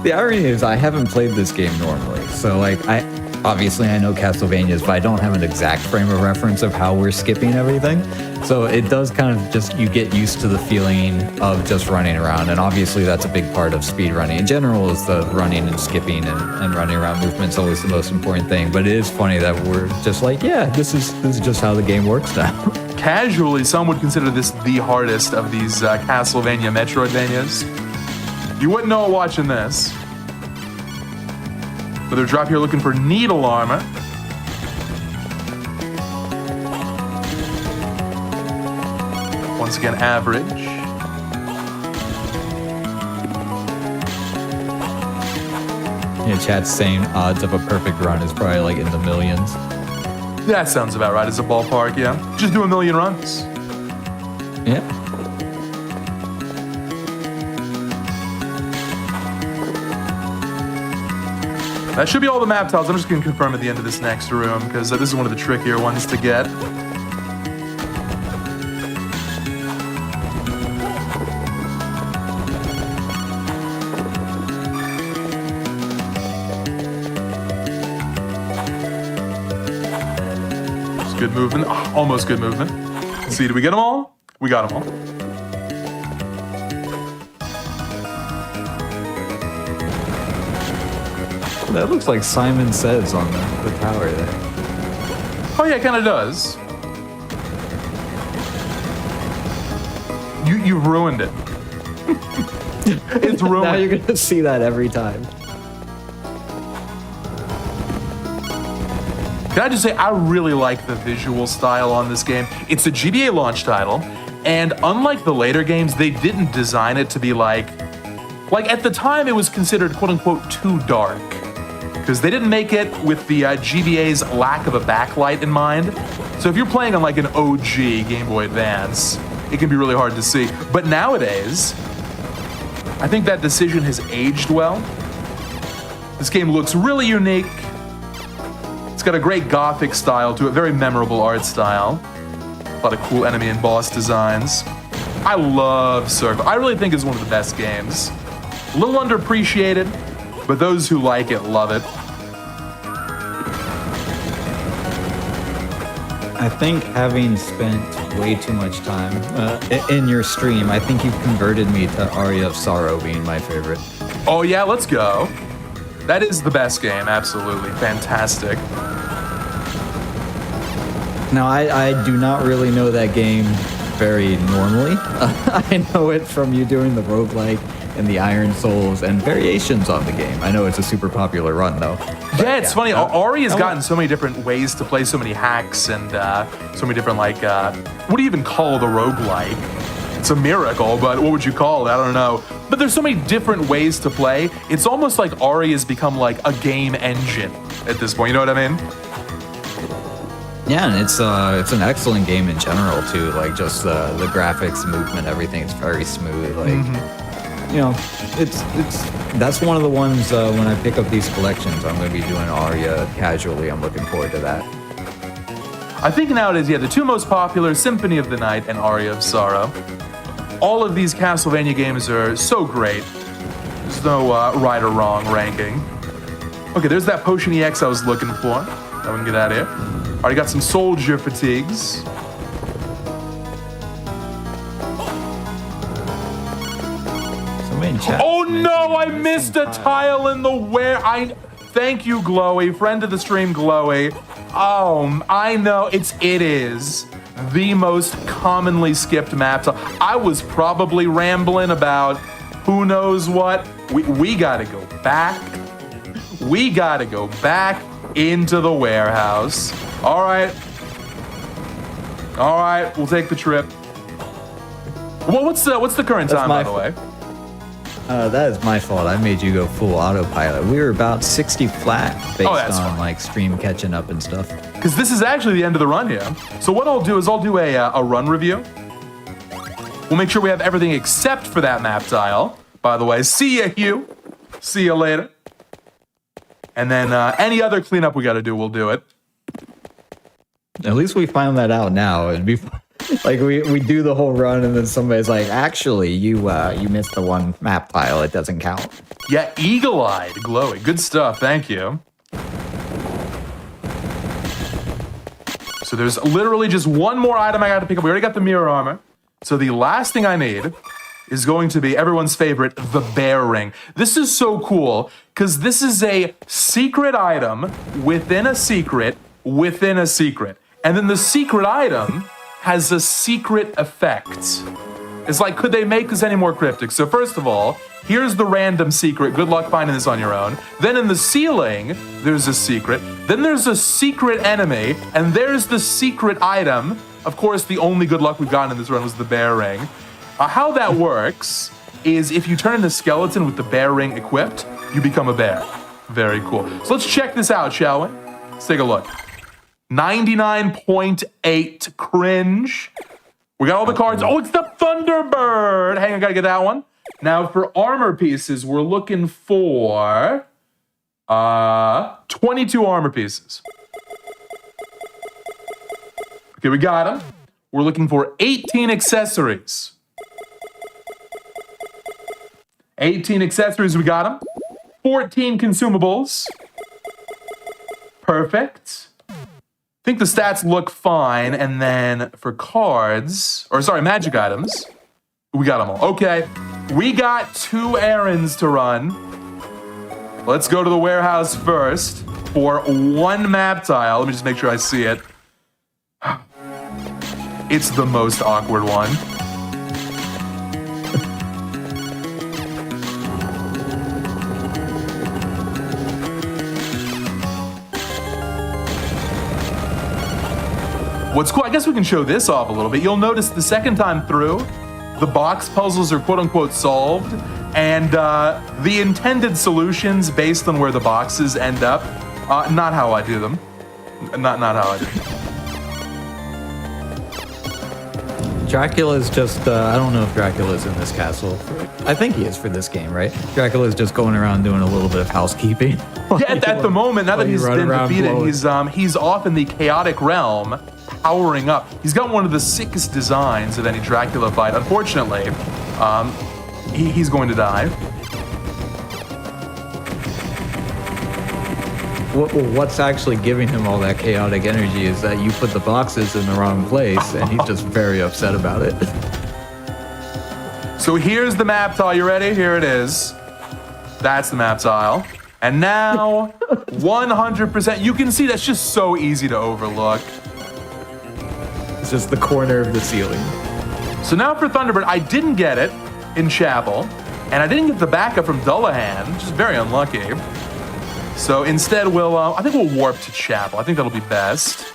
The irony is I haven't played this game normally, so like I know Castlevanias, but I don't have an exact frame of reference of how we're skipping everything. So it does kind of just, you get used to the feeling of just running around, and obviously that's a big part of speedrunning. In general, is the running and skipping and running around movement's always the most important thing. But it is funny that we're just like, yeah, this is just how the game works now. Casually, some would consider this the hardest of these Castlevania Metroidvanias. You wouldn't know it watching this. Another drop here looking for needle armor. Once again, average. Yeah, chat's saying odds of a perfect run is probably like in the millions. That sounds about right as a ballpark, yeah. Just do 1,000,000 runs. Yeah. That should be all the map tiles. I'm just going to confirm at the end of this next room, because this is one of the trickier ones to get. It's good movement. Oh, almost good movement. Let's see, did we get them all? We got them all. That looks like Simon Says on the tower there. Oh yeah, it kind of does. You've ruined it. It's ruined. Now you're gonna see that every time. Can I just say, I really like the visual style on this game. It's a GBA launch title, and unlike the later games, they didn't design it to be like at the time it was considered quote unquote too dark. Because they didn't make it with the GBA's lack of a backlight in mind. So if you're playing on like an OG Game Boy Advance, it can be really hard to see. But nowadays, I think that decision has aged well. This game looks really unique. It's got a great gothic style to it, very memorable art style. A lot of cool enemy and boss designs. I love Circle. I really think it's one of the best games. A little underappreciated, but those who like it love it. I think having spent way too much time in your stream, I think you've converted me to Aria of Sorrow being my favorite. Oh yeah, let's go. That is the best game, absolutely. Fantastic. Now, I do not really know that game very normally. I know it from you doing the roguelike and the Iron Souls and variations on the game. I know it's a super popular run, though. But yeah, it's funny. Ari has gotten so many different ways to play, so many hacks, and so many different, like, what do you even call the roguelike? It's a miracle, but what would you call it? I don't know. But there's so many different ways to play. It's almost like Ari has become like a game engine at this point. You know what I mean? Yeah, and it's an excellent game in general too. Like just the graphics, movement, everything. It's very smooth. Like. You know, that's one of the ones when I pick up these collections, I'm going to be doing Aria casually. I'm looking forward to that. I think nowadays, yeah, the two most popular, Symphony of the Night and Aria of Sorrow. All of these Castlevania games are so great. There's no right or wrong ranking. Okay, there's that Potion EX I was looking for. Now we can get out of here. Already got some soldier fatigues. Chat. Oh Oh, I missed a tile in the where. Thank you, Glowy, friend of the stream, Glowy. Oh, I know it is the most commonly skipped map. So I was probably rambling about who knows what. We gotta go back. We gotta go back into the warehouse. All right, we'll take the trip. Well, what's the current time, by the way? That is my fault. I made you go full autopilot. We were about 60 flat based on fine. like stream catching up and stuff. Because this is actually the end of the run here. So what I'll do is I'll do a run review. We'll make sure we have everything except for that map tile. By the way, see ya, Hugh. See you later. And then any other cleanup we got to do, we'll do it. At least we found that out now. And before, like we do the whole run, and then somebody's like, "Actually, you missed the one map tile. It doesn't count." Yeah, eagle-eyed, Glowy. Good stuff. Thank you. So there's literally just one more item I got to pick up. We already got the mirror armor. So the last thing I need is going to be everyone's favorite, the bear ring. This is so cool because this is a secret item within a secret within a secret. And then the secret item has a secret effect. It's like, could they make this any more cryptic? So first of all, here's the random secret. Good luck finding this on your own. Then in the ceiling, there's a secret. Then there's a secret enemy. And there's the secret item. Of course, the only good luck we've gotten in this run was the bear ring. How that works is if you turn the skeleton with the bear ring equipped, you become a bear. Very cool. So let's check this out, shall we? Let's take a look. 99.8 cringe. We got all the cards. Oh, it's the Thunderbird. Hang on, I gotta get that one. Now for armor pieces, we're looking for 22 armor pieces. Okay, we got them. We're looking for 18 accessories. 18 accessories, we got them. 14 consumables. Perfect. I think the stats look fine. And then for cards, or sorry, magic items, we got them all. Okay, we got 2 errands to run. Let's go to the warehouse first for 1 map tile. Let me just make sure I see it. It's the most awkward one. What's cool, I guess we can show this off a little bit. You'll notice the second time through, the box puzzles are quote-unquote solved, and the intended solutions based on where the boxes end up, not how I do them. Not how I do them. Dracula's just, I don't know if Dracula's in this castle. I think he is for this game, right? Dracula's just going around doing a little bit of housekeeping. Yeah, at the moment, now that he's been defeated, he's off in the chaotic realm, powering up. He's got one of the sickest designs of any Dracula fight. Unfortunately, he's going to die. What's actually giving him all that chaotic energy is that you put the boxes in the wrong place, and he's just very upset about it. So here's the map tile. You ready? Here it is. That's the map tile. And now, 100%. You can see that's just so easy to overlook. It's just the corner of the ceiling. So now for Thunderbird, I didn't get it in Chapel, and I didn't get the backup from Dullahan, which is very unlucky. So instead, I think we'll warp to Chapel. I think that'll be best.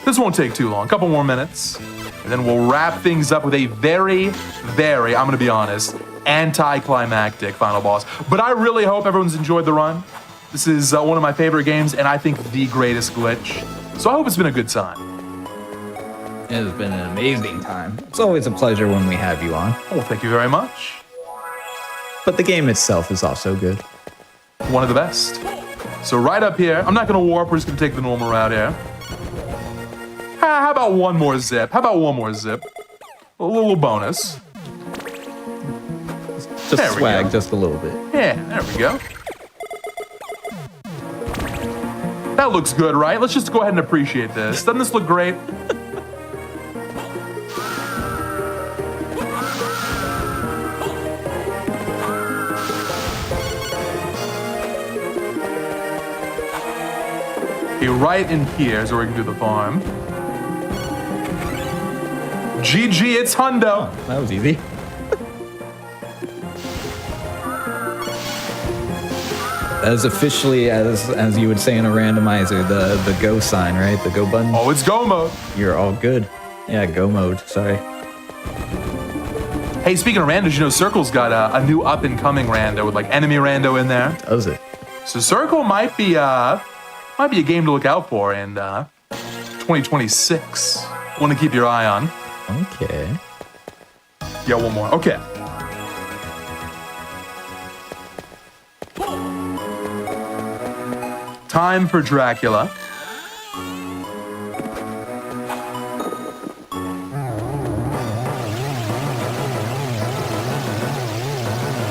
This won't take too long, a couple more minutes. And then we'll wrap things up with a very, very, I'm gonna be honest, anticlimactic final boss. But I really hope everyone's enjoyed the run. This is one of my favorite games, and I think the greatest glitch. So I hope it's been a good time. It has been an amazing time. It's always a pleasure when we have you on. Well, thank you very much. But the game itself is also good. One of the best. So right up here, I'm not gonna warp, we're just gonna take the normal route here. How about one more zip? How about one more zip? A little bonus. Just swag, just a little bit. Yeah, there we go. That looks good, right? Let's just go ahead and appreciate this. Doesn't this look great? Okay, right in here is where we can do the farm. GG, it's hundo. That was easy. That is officially, as you would say in a randomizer, the go sign, right? The go button. Oh, it's go mode. You're all good. Yeah, go mode. Sorry. Hey, speaking of randos, you know Circle's got a new up-and-coming rando with like enemy rando in there. Does it? So Circle might be a game to look out for in 2026. Want to keep your eye on. Okay. Yeah, one more. Okay. Time for Dracula.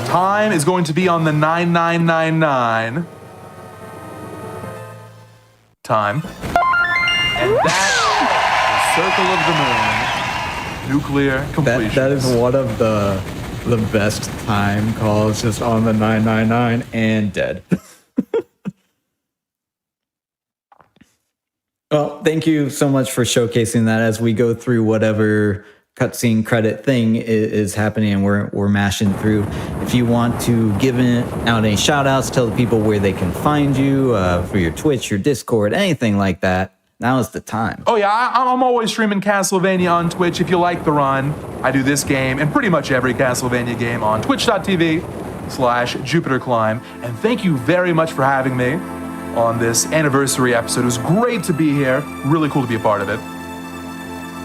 Time is going to be on the 9999. Time. And that is Circle of the Moon. Nuclear completion. That is one of the best time calls, just on the 999 and dead. Well, thank you so much for showcasing that as we go through whatever cutscene credit thing is happening and we're mashing through. If you want to give out any shout outs, tell the people where they can find you for your Twitch, your Discord, anything like that, now is the time. Oh yeah, I'm always streaming Castlevania on Twitch. If you like the run, I do this game and pretty much every Castlevania game on twitch.tv/JupiterClimb. And thank you very much for having me on this anniversary episode. It was great to be here. Really cool to be a part of it.